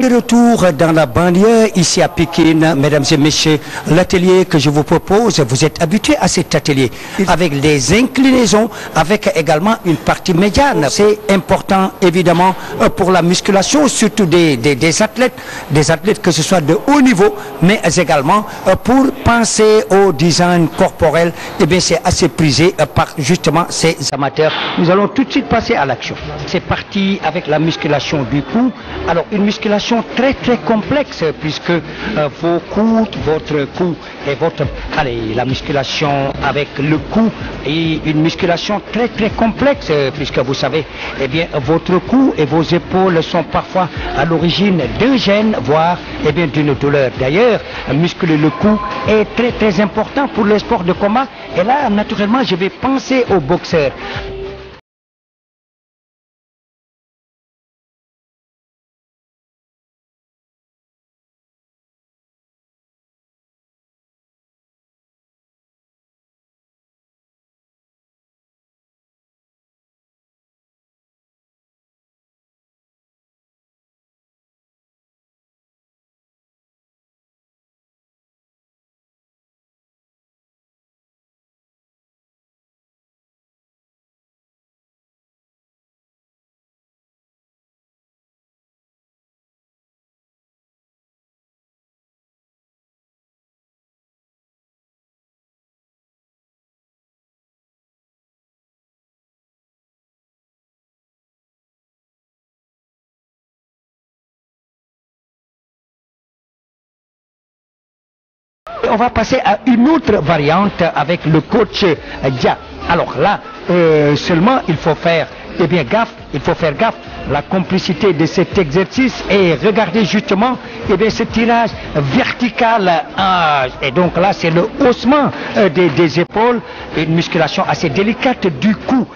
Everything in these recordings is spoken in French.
De retour dans la banlieue, ici à Pékin, mesdames et messieurs, l'atelier que je vous propose, vous êtes habitués à cet atelier, avec des inclinaisons, avec également une partie médiane. C'est important, évidemment, pour la musculation, surtout des athlètes que ce soit de haut niveau, mais également pour penser au design corporel, eh bien c'est assez prisé par justement ces amateurs. Nous allons tout de suite passer à l'action. C'est parti avec la musculation du cou. Alors, une musculation très complexe puisque vos coudes, votre cou et votre... Allez, la musculation avec le cou est une musculation très complexe puisque vous savez, eh bien, votre cou et vos épaules sont parfois à l'origine d'un gêne, voire eh bien, d'une douleur. D'ailleurs, muscler le cou est très important pour le sport de combat. Et là, naturellement, je vais penser aux boxeurs. On va passer à une autre variante avec le coach Dia. Alors là, seulement il faut faire gaffe, la complicité de cet exercice et regardez justement ce tirage vertical. Et donc là, c'est le haussement des épaules, une musculation assez délicate du cou.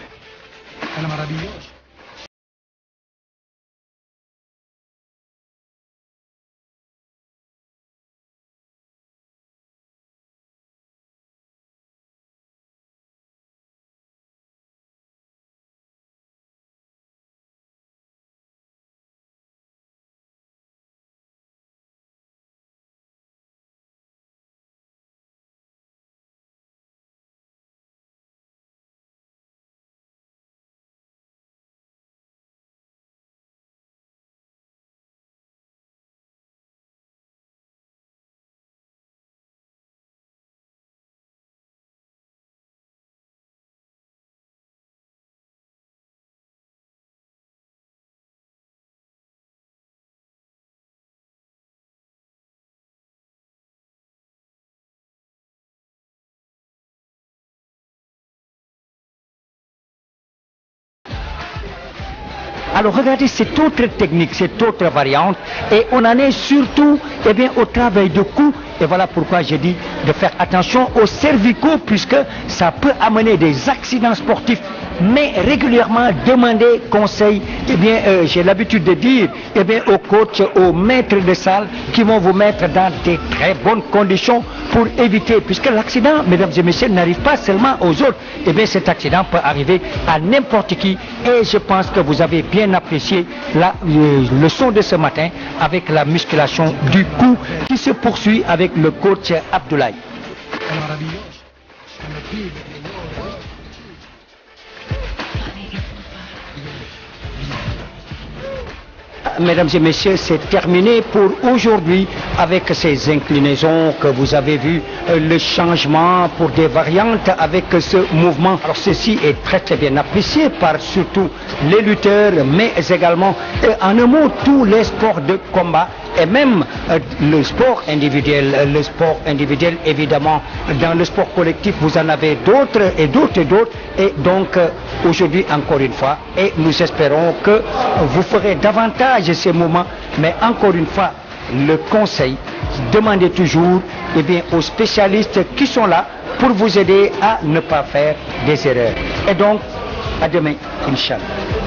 Alors regardez cette autre technique, cette autre variante, et on en est surtout au travail de cou. Et voilà pourquoi j'ai dit de faire attention aux cervicaux, puisque ça peut amener des accidents sportifs. Mais régulièrement demander conseil, j'ai l'habitude de dire aux coachs, aux maîtres de salle qui vont vous mettre dans des très bonnes conditions pour éviter, puisque l'accident, mesdames et messieurs, n'arrive pas seulement aux autres. Cet accident peut arriver à n'importe qui. Et je pense que vous avez bien apprécié la leçon de ce matin avec la musculation du cou qui se poursuit avec le coach Abdoulaye. Mesdames et messieurs, c'est terminé pour aujourd'hui avec ces inclinaisons que vous avez vues, le changement pour des variantes avec ce mouvement. Alors ceci est très bien apprécié par surtout les lutteurs, mais également en un mot tous les sports de combat et même le sport individuel. Le sport individuel, évidemment, dans le sport collectif, vous en avez d'autres et d'autres. Et donc aujourd'hui encore une fois, et nous espérons que vous ferez davantage ces moments, mais encore une fois, le conseil, demandez toujours aux spécialistes qui sont là pour vous aider à ne pas faire des erreurs. Et donc, à demain, Inch'Allah.